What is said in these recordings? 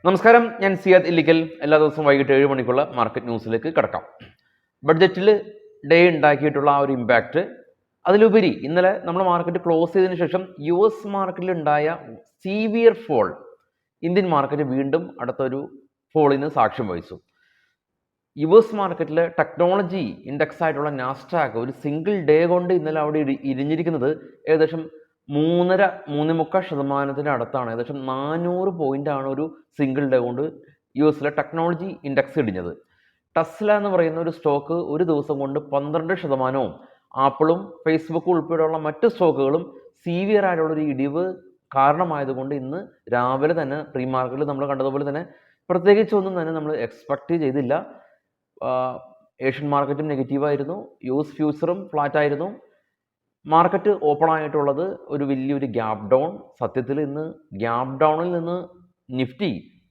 നമസ്കാരം, ഞാൻ സിയാദ് ഇല്ലിക്കൽ. എല്ലാ ദിവസവും വൈകിട്ട് 7 മണിക്കുള്ള മാർക്കറ്റ് ന്യൂസിലേക്ക് കടക്കാം. ബഡ്ജറ്റിൽ ഡേ ഉണ്ടാക്കിയിട്ടുള്ള ആ ഒരു ഇമ്പാക്റ്റ്, അതിലുപരി ഇന്നലെ നമ്മൾ മാർക്കറ്റ് ക്ലോസ് ചെയ്തതിനു ശേഷം US മാർക്കറ്റിൽ ഉണ്ടായ സീവിയർ ഫോൾ ഇന്ത്യൻ മാർക്കറ്റ് വീണ്ടും അടുത്തൊരു ഫോളിന് സാക്ഷ്യം വഹിച്ചു. US മാർക്കറ്റിലെ ടെക്നോളജി ഇൻഡെക്സ് ആയിട്ടുള്ള നാസ്ഡാക്ക് ഒരു സിംഗിൾ ഡേ കൊണ്ട് ഇന്നലെ അവിടെ ഇരിഞ്ഞിരിക്കുന്നത് ഏകദേശം 3.5% അടുത്താണ്. ഏകദേശം 400 പോയിന്റാണ് ഒരു സിംഗിൾ ഡേ കൊണ്ട് US ടെക്നോളജി ഇൻഡെക്സ് ഇടിഞ്ഞത്. ടെസ്ല എന്ന് പറയുന്ന ഒരു സ്റ്റോക്ക് ഒരു ദിവസം കൊണ്ട് 12%, ആപ്പിളും ഫേസ്ബുക്കും ഉൾപ്പെടെയുള്ള മറ്റ് സ്റ്റോക്കുകളും സീവിയർ ആയിട്ടുള്ള ഒരു ഇടിവ് കാരണമായതുകൊണ്ട് ഇന്ന് രാവിലെ തന്നെ പ്രീ മാർക്കറ്റിൽ നമ്മൾ കണ്ടതുപോലെ തന്നെ പ്രത്യേകിച്ചൊന്നും തന്നെ നമ്മൾ എക്സ്പെക്റ്റ് ചെയ്തില്ല. ഏഷ്യൻ മാർക്കറ്റും നെഗറ്റീവായിരുന്നു, US ഫ്യൂച്ചറും ഫ്ലാറ്റ് ആയിരുന്നു. മാർക്കറ്റ് ഓപ്പൺ ആയിട്ടുള്ളത് ഒരു വലിയൊരു ഗ്യാപ് ഡൗൺ. സത്യത്തിൽ ഇന്ന് ഗ്യാപ് ഡൗണിൽ നിന്ന് നിഫ്റ്റി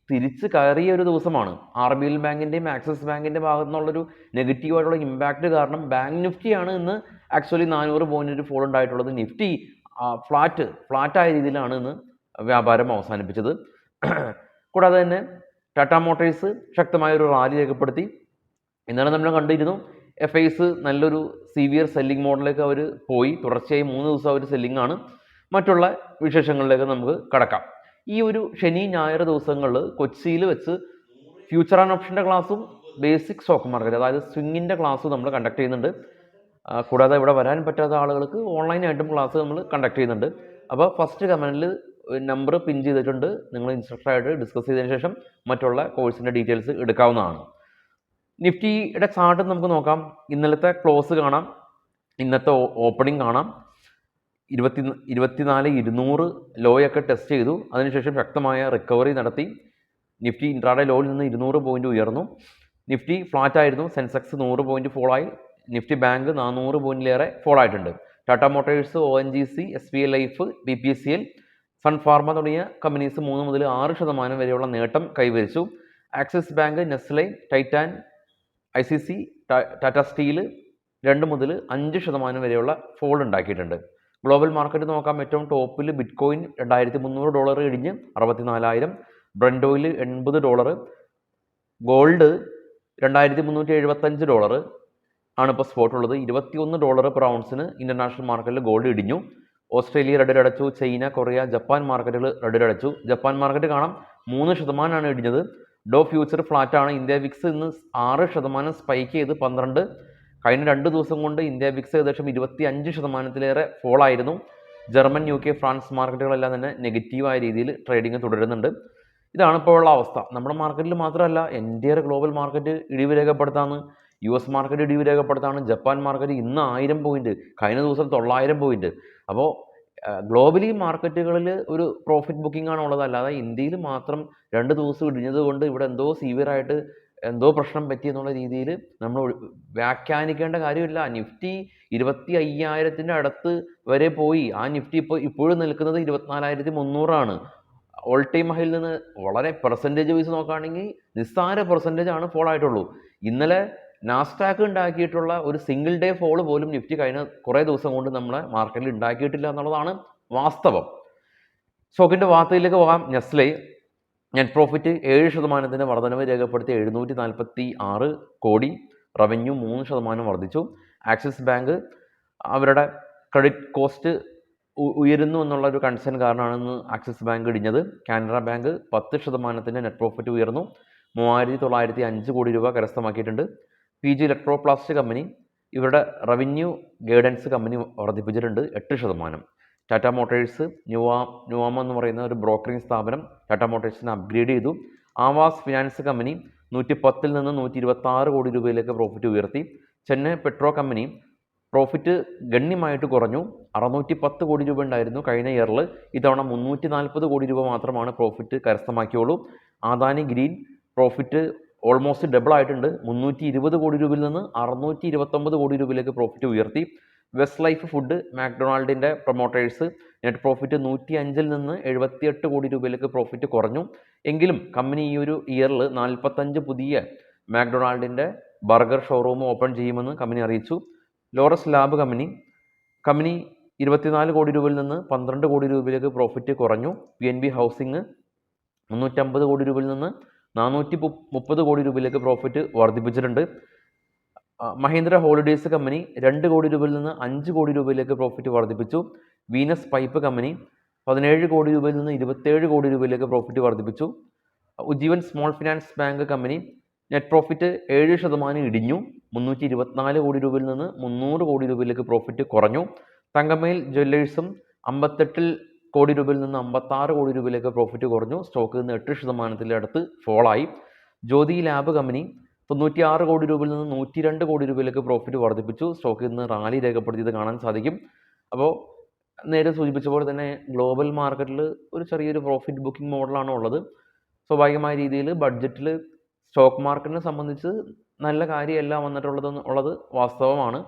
തിരിച്ച് കയറിയ ഒരു ദിവസമാണ്. RBL ബാങ്കിൻ്റെയും ആക്സിസ് ബാങ്കിൻ്റെ ഭാഗത്തു നിന്നുള്ളൊരു നെഗറ്റീവായിട്ടുള്ള ഇമ്പാക്റ്റ് കാരണം ബാങ്ക് നിഫ്റ്റിയാണ് ഇന്ന് ആക്ച്വലി 400 പോയിന്റ് ഒരു ഫോൾ ഉണ്ടായിട്ടുള്ളത്. നിഫ്റ്റി ഫ്ലാറ്റായ രീതിയിലാണ് ഇന്ന് വ്യാപാരം അവസാനിപ്പിച്ചത്. കൂടാതെ തന്നെ ടാറ്റ മോട്ടോഴ്സ് ശക്തമായ ഒരു റാലി രേഖപ്പെടുത്തി. ഇന്നലെ നമ്മൾ കണ്ടിരുന്നു FIs നല്ലൊരു സീവിയർ സെല്ലിംഗ് മോഡിലേക്ക് അവർ പോയി. തുടർച്ചയായി 3 ദിവസം അവർ സെല്ലിംഗ് ആണ്. മറ്റുള്ള വിശേഷങ്ങളിലേക്ക് നമുക്ക് കടക്കാം. ഈ ഒരു ശനി ഞായർ ദിവസങ്ങളിൽ കൊച്ചിയിൽ വെച്ച് ഫ്യൂച്ചർ ആൻഡ് ഓപ്ഷൻ്റെ ക്ലാസ്സും ബേസിക് സ്റ്റോക്ക് മാർക്കറ്റ്, അതായത് സ്വിങ്ങിൻ്റെ ക്ലാസ്സും നമ്മൾ കണ്ടക്ട് ചെയ്യുന്നുണ്ട്. കൂടാതെ ഇവിടെ വരാൻ പറ്റാത്ത ആളുകൾക്ക് ഓൺലൈനായിട്ടും ക്ലാസ് നമ്മൾ കണ്ടക്ട് ചെയ്യുന്നുണ്ട്. അപ്പോൾ ഫസ്റ്റ് കമൻറ്റിൽ നമ്പർ പിൻ ചെയ്തിട്ടുണ്ട്. നിങ്ങൾ ഇൻസ്ട്രക്ടറായിട്ട് ഡിസ്കസ് ചെയ്തതിന് ശേഷം മറ്റുള്ള കോഴ്സിൻ്റെ ഡീറ്റെയിൽസ് എടുക്കാവുന്നതാണ്. നിഫ്റ്റിയുടെ ചാർട്ട് നമുക്ക് നോക്കാം. ഇന്നലത്തെ ക്ലോസ് കാണാം, ഇന്നത്തെ ഓപ്പണിംഗ് കാണാം. 24,200 ലോയൊക്കെ ടെസ്റ്റ് ചെയ്തു. അതിനുശേഷം ശക്തമായ റിക്കവറി നടത്തി. നിഫ്റ്റി ഇൻട്രാഡേ ലോയിൽ നിന്ന് 200 പോയിന്റ് ഉയർന്നു. നിഫ്റ്റി ഫ്ലാറ്റ് ആയിരുന്നു. സെൻസെക്സ് 100 പോയിന്റ് ഫോളായി. നിഫ്റ്റി ബാങ്ക് 400 പോയിന്റിലേറെ ഫോൾ ആയിട്ടുണ്ട്. Tata Motors, ONGC, SBI life, BPCL, Sun Pharma തുടങ്ങിയ കമ്പനീസ് 3 മുതൽ 6% വരെയുള്ള നേട്ടം കൈവരിച്ചു. Axis bank, Nestle, Titan, ICC, Tata steel 2 മുതൽ 5% വരെയുള്ള ഫോൾ ഉണ്ടാക്കിയിട്ടുണ്ട്. ഗ്ലോബൽ മാർക്കറ്റ് നോക്കാം. ഏറ്റവും ടോപ്പിൽ ബിറ്റ്കോയിൻ $2,300 ഇടിഞ്ഞ് 64,000. Brent oil $80. ഗോൾഡ് $2,375 ആണ് ഇപ്പോൾ സ്പോട്ട് ഉള്ളത്. $21 പെർ ഔൺസിന് ഇൻ്റർനാഷണൽ മാർക്കറ്റിൽ ഗോൾഡ് ഇടിഞ്ഞു. ഓസ്ട്രേലിയ റെഡിലടച്ചു. ചൈന, കൊറിയ, ജപ്പാൻ മാർക്കറ്റുകൾ റെഡിലടച്ചു. ജപ്പാൻ മാർക്കറ്റ് കാണാം 3% ഇടിഞ്ഞത്. ഡോ ഫ്യൂച്ചർ ഫ്ലാറ്റ് ആണ്. ഇന്ത്യ വിക്സ് ഇന്ന് 6% സ്പൈക്ക് ചെയ്ത് 12. കഴിഞ്ഞ 2 ദിവസം കൊണ്ട് ഇന്ത്യ വിക്സ് ഏകദേശം 25%-ലേറെ ഫോൾ ആയിരുന്നു. ജർമ്മൻ, UK, ഫ്രാൻസ് മാർക്കറ്റുകളെല്ലാം തന്നെ നെഗറ്റീവായ രീതിയിൽ ട്രേഡിംഗ് തുടരുന്നുണ്ട്. ഇതാണ് ഇപ്പോൾ ഉള്ള അവസ്ഥ. നമ്മുടെ മാർക്കറ്റിൽ മാത്രമല്ല, എൻ്റെ ഗ്ലോബൽ മാർക്കറ്റ് ഇടിവ് രേഖപ്പെടുത്താണ്. US മാർക്കറ്റ് ഇടിവ് രേഖപ്പെടുത്താണ്. ജപ്പാൻ മാർക്കറ്റ് ഇന്ന് 1000 പോയിന്റ്, കഴിഞ്ഞ ദിവസം 900 പോയിന്റ്. അപ്പോൾ ഗ്ലോബലി മാർക്കറ്റുകളിൽ ഒരു പ്രോഫിറ്റ് ബുക്കിംഗ് ആണ് ഉള്ളത്. അല്ലാതെ ഇന്ത്യയിൽ മാത്രം 2 ദിവസം ഇടിഞ്ഞത് കൊണ്ട് ഇവിടെ എന്തോ സീവിയറായിട്ട് എന്തോ പ്രശ്നം പറ്റി എന്നുള്ള രീതിയിൽ നമ്മൾ വ്യാഖ്യാനിക്കേണ്ട കാര്യമില്ല. നിഫ്റ്റി 25,000 അടുത്ത് വരെ പോയി. ആ നിഫ്റ്റി ഇപ്പോഴും നിൽക്കുന്നത് 24,300 ഓൾ ടൈം ഹൈയിൽ നിന്ന് വളരെ പെർസെൻറ്റേജ് വൈസ് നോക്കുകയാണെങ്കിൽ നിസ്സാര പെർസെൻറ്റേജ് ആണ് ഫോൾ ആയിട്ടുള്ളൂ. ഇന്നലെ നാസ്ഡാക്ക് ഉണ്ടാക്കിയിട്ടുള്ള ഒരു സിംഗിൾ ഡേ ഫോൾ പോലും നിഫ്റ്റി കഴിഞ്ഞ കുറേ ദിവസം കൊണ്ട് നമ്മളെ മാർക്കറ്റിൽ ഉണ്ടാക്കിയിട്ടില്ല എന്നുള്ളതാണ് വാസ്തവം. സ്റ്റോക്കിൻ്റെ വാർത്തയിലേക്ക് പോകാം. നെസ്ലെ നെറ്റ് പ്രോഫിറ്റ് 7% വർധനവ് രേഖപ്പെടുത്തി 746 കോടി. റവന്യൂ 3% വർദ്ധിച്ചു. ആക്സിസ് ബാങ്ക് അവരുടെ ക്രെഡിറ്റ് കോസ്റ്റ് ഉയരുന്നു എന്നുള്ള ഒരു കൺസേൺ കാരണമാണെന്ന് ആക്സിസ് ബാങ്ക് ഇടിഞ്ഞത്. കാനറ ബാങ്ക് 10% നെറ്റ് പ്രോഫിറ്റ് ഉയർന്നു. 3,905 കോടി രൂപ കരസ്ഥമാക്കിയിട്ടുണ്ട്. PG ഇലക്ട്രോപ്ലാസ്റ്റ് കമ്പനി ഇവരുടെ റവന്യൂ ഗൈഡൻസ് കമ്പനി വർദ്ധിപ്പിച്ചിട്ടുണ്ട് 8%. ടാറ്റ മോട്ടോഴ്സ്, ന്യൂവാമ എന്ന് പറയുന്ന ഒരു ബ്രോക്കറിംഗ് സ്ഥാപനം ടാറ്റ മോട്ടോഴ്സിനെ അപ്ഗ്രേഡ് ചെയ്തു. ആവാസ് ഫിനാൻസ് കമ്പനി 110 നിന്ന് 126 കോടി രൂപയിലേക്ക് പ്രോഫിറ്റ് ഉയർത്തി. ചെന്നൈ പെട്രോ കമ്പനി പ്രോഫിറ്റ് ഗണ്യമായിട്ട് കുറഞ്ഞു. 610 കോടി രൂപ ഉണ്ടായിരുന്നു കഴിഞ്ഞ ഇയറിൽ. ഇത്തവണ 340 കോടി രൂപ മാത്രമാണ് പ്രോഫിറ്റ് കരസ്ഥമാക്കിയുള്ളൂ. Adani green profit almost double ആയിട്ടുണ്ട്. 320 കോടി രൂപയിൽ നിന്ന് 629 കോടി രൂപയിലേക്ക് പ്രോഫിറ്റ് ഉയർത്തി. വെസ്റ്റ് ലൈഫ് ഫുഡ്, മാക്ഡൊണാൾഡിൻ്റെ പ്രൊമോട്ടേഴ്സ് നെറ്റ് പ്രോഫിറ്റ് 105 നിന്ന് 78 കോടി രൂപയിലേക്ക് പ്രോഫിറ്റ് കുറഞ്ഞു. എങ്കിലും കമ്പനി ഈ ഒരു ഇയറിൽ 45 പുതിയ മാക്ഡൊണാൾഡിൻ്റെ ബർഗർ ഷോറൂം ഓപ്പൺ ചെയ്യുമെന്ന് കമ്പനി അറിയിച്ചു. ലോറസ് ലാബ് കമ്പനി 24 കോടി രൂപയിൽ നിന്ന് 12 കോടി രൂപയിലേക്ക് പ്രോഫിറ്റ് കുറഞ്ഞു. PNB ഹൗസിംഗ് 350 കോടി രൂപയിൽ നിന്ന് 430 കോടി രൂപയിലേക്ക് പ്രോഫിറ്റ് വർദ്ധിപ്പിച്ചിട്ടുണ്ട്. മഹീന്ദ്ര ഹോളിഡേയ്സ് കമ്പനി 2 കോടി രൂപയിൽ നിന്ന് 5 കോടി രൂപയിലേക്ക് പ്രോഫിറ്റ് വർദ്ധിപ്പിച്ചു. വീനസ് പൈപ്പ് കമ്പനി 17 കോടി രൂപയിൽ നിന്ന് 27 കോടി രൂപയിലേക്ക് പ്രോഫിറ്റ് വർദ്ധിപ്പിച്ചു. Ujjivan small finance bank company net profit 7% ഇടിഞ്ഞു. 324 കോടി രൂപയിൽ നിന്ന് 300 കോടി രൂപയിലേക്ക് പ്രോഫിറ്റ് കുറഞ്ഞു. തങ്കമയിൽ ജ്വല്ലേഴ്സും 58 കോടി രൂപയിൽ നിന്ന് 56 കോടി രൂപയിലേക്ക് പ്രോഫിറ്റ് കുറഞ്ഞു. സ്റ്റോക്ക് നിന്ന് 8% അടുത്ത് ഫോളായി. ജ്യോതി ലാബ് കമ്പനി 96 കോടി രൂപയിൽ നിന്ന് 102 കോടി രൂപയിലേക്ക് പ്രോഫിറ്റ് വർദ്ധിപ്പിച്ചു. സ്റ്റോക്കിൽ നിന്ന് റാലി രേഖപ്പെടുത്തിയത് കാണാൻ സാധിക്കും. അപ്പോൾ നേരെ സൂചിപ്പിച്ച പോലെ തന്നെ ഗ്ലോബൽ മാർക്കറ്റിൽ ഒരു ചെറിയൊരു പ്രോഫിറ്റ് ബുക്കിംഗ് മോഡലാണ് ഉള്ളത്. സ്വാഭാവികമായ രീതിയിൽ ബഡ്ജറ്റിൽ സ്റ്റോക്ക് മാർക്കറ്റിനെ സംബന്ധിച്ച് നല്ല കാര്യമല്ല വന്നിട്ടുള്ളത് വാസ്തവമാണ്.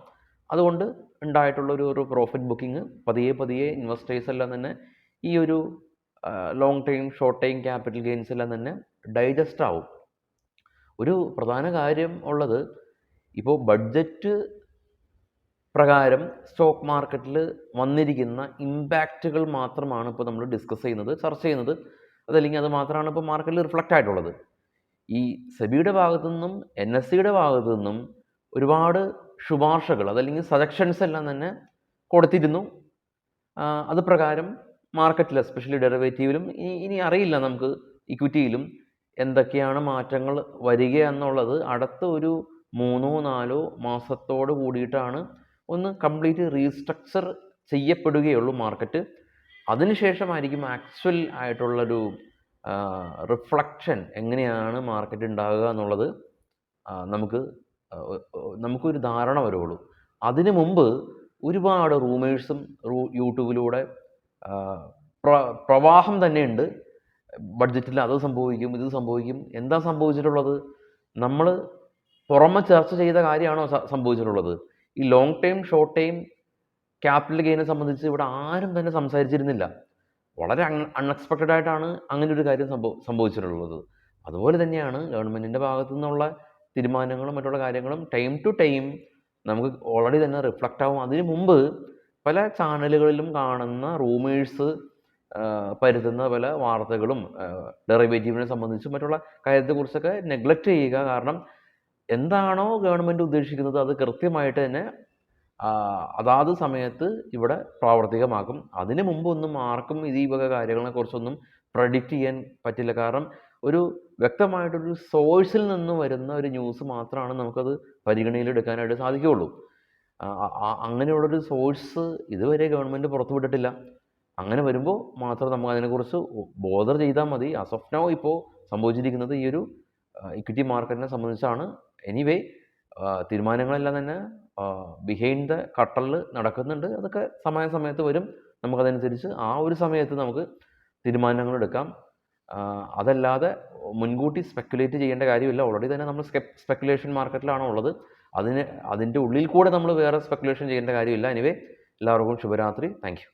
അതുകൊണ്ട് ഉണ്ടായിട്ടുള്ള ഒരു പ്രോഫിറ്റ് ബുക്കിംഗ് പതിയെ ഇൻവെസ്റ്റേഴ്സ് എല്ലാം തന്നെ ഈ ഒരു long time short time capital gains എല്ലാം തന്നെ ഡൈജസ്റ്റ് ആവും. ഒരു പ്രധാന കാര്യം ഉള്ളത്, ഇപ്പോൾ ബഡ്ജറ്റ് പ്രകാരം സ്റ്റോക്ക് മാർക്കറ്റിൽ വന്നിരിക്കുന്ന ഇമ്പാക്റ്റുകൾ മാത്രമാണ് ഇപ്പോൾ നമ്മൾ ഡിസ്കസ് ചെയ്യുന്നത്, ചർച്ച ചെയ്യുന്നത്. അതല്ലെങ്കിൽ അത് മാത്രമാണ് ഇപ്പോൾ മാർക്കറ്റിൽ റിഫ്ലക്റ്റ് ആയിട്ടുള്ളത്. ഈ സെബിയുടെ ഭാഗത്തു നിന്നും NSEയുടെ ഭാഗത്തു നിന്നും ഒരുപാട് ശുപാർശകൾ അതല്ലെങ്കിൽ സജഷൻസ് എല്ലാം തന്നെ കൊടുത്തിരുന്നു. അത് പ്രകാരം മാർക്കറ്റിൽ എസ്പെഷ്യലി ഡെറിവേറ്റീവിലും ഇനി അറിയില്ല നമുക്ക് ഇക്വിറ്റിയിലും എന്തൊക്കെയാണ് മാറ്റങ്ങൾ വരിക എന്നുള്ളത് അടുത്ത ഒരു 3-4 മാസത്തോട് കൂടിയിട്ടാണ് ഒന്ന് കംപ്ലീറ്റ് റീസ്ട്രക്ചർ ചെയ്യപ്പെടുകയുള്ളൂ മാർക്കറ്റ്. അതിനുശേഷമായിരിക്കും ആക്ച്വൽ ആയിട്ടുള്ളൊരു റിഫ്ലക്ഷൻ എങ്ങനെയാണ് മാർക്കറ്റ് ഉണ്ടാകുക എന്നുള്ളത് നമുക്കൊരു ധാരണ വരുള്ളൂ. അതിനു മുമ്പ് ഒരുപാട് റൂമേഴ്സും യൂട്യൂബിലൂടെ പ്രവാഹം തന്നെയുണ്ട്. ബഡ്ജറ്റിൽ അത് സംഭവിക്കും, ഇത് സംഭവിക്കും. എന്താ സംഭവിച്ചിട്ടുള്ളത്? നമ്മൾ പുറമെ ചർച്ച ചെയ്ത കാര്യമാണോ സംഭവിച്ചിട്ടുള്ളത്? ഈ long time short time capital ഗെയിനെ സംബന്ധിച്ച് ഇവിടെ ആരും തന്നെ സംസാരിച്ചിരുന്നില്ല. വളരെ അൺഎക്സ്പെക്റ്റഡ് ആയിട്ടാണ് അങ്ങനെ ഒരു കാര്യം സംഭവിച്ചിട്ടുള്ളത്. അതുപോലെ തന്നെയാണ് ഗവൺമെൻറ്റിൻ്റെ ഭാഗത്തു നിന്നുള്ള തീരുമാനങ്ങളും മറ്റുള്ള കാര്യങ്ങളും ടൈം ടു ടൈം നമുക്ക് ഓൾറെഡി തന്നെ റിഫ്ലക്റ്റ് ആവും. അതിനു മുമ്പ് പല ചാനലുകളിലും കാണുന്ന റൂമേഴ്സ് പരത്തുന്ന പല വാർത്തകളും ഡെറിവേറ്റീവിനെ സംബന്ധിച്ചും മറ്റുള്ള കാര്യത്തെക്കുറിച്ചൊക്കെ നെഗ്ലക്റ്റ് ചെയ്യുക. കാരണം എന്താണോ ഗവൺമെൻറ് ഉദ്ദേശിക്കുന്നത് അത് കൃത്യമായിട്ട് തന്നെ അതാത് സമയത്ത് ഇവിടെ പ്രാവർത്തികമാക്കും. അതിനു മുമ്പൊന്നും ആർക്കും ഈ വക കാര്യങ്ങളെക്കുറിച്ചൊന്നും പ്രഡിക്റ്റ് ചെയ്യാൻ പറ്റില്ല. കാരണം ഒരു വ്യക്തമായിട്ടൊരു സോഴ്സിൽ നിന്ന് വരുന്ന ഒരു ന്യൂസ് മാത്രമാണ് നമുക്കത് പരിഗണനയിലെടുക്കാനായിട്ട് സാധിക്കുകയുള്ളൂ. അങ്ങനെയുള്ളൊരു സോഴ്സ് ഇതുവരെ ഗവൺമെൻറ് പുറത്തുവിട്ടിട്ടില്ല. അങ്ങനെ വരുമ്പോൾ മാത്രം നമുക്ക് അതിനെക്കുറിച്ച് ബോധർ ചെയ്താൽ മതി. ആസ് ഓഫ് നൗ ഇപ്പോൾ സംഭവിച്ചിരിക്കുന്നത് ഈ ഒരു ഇക്വിറ്റി മാർക്കറ്റിനെ സംബന്ധിച്ചാണ്. എനിവേ തീരുമാനങ്ങളെല്ലാം തന്നെ ബിഹൈൻഡ് ദ കട്ടറിൽ നടക്കുന്നുണ്ട്. അതൊക്കെ സമയത്ത് വരും. നമുക്കതനുസരിച്ച് ആ ഒരു സമയത്ത് നമുക്ക് തീരുമാനങ്ങൾ എടുക്കാം. അതല്ലാതെ മുൻകൂട്ടി സ്പെക്കുലേറ്റ് ചെയ്യേണ്ട കാര്യമില്ല. ഓൾറെഡി തന്നെ നമ്മൾ സ്പെക്കുലേഷൻ മാർക്കറ്റിലാണ് ഉള്ളത്. അതിൻ്റെ ഉള്ളിൽ കൂടെ നമ്മൾ വേറെ സ്പെക്കുലേഷൻ ചെയ്യേണ്ട കാര്യമില്ല. എനിവേ എല്ലാവർക്കും ശുഭരാത്രി. Thank you.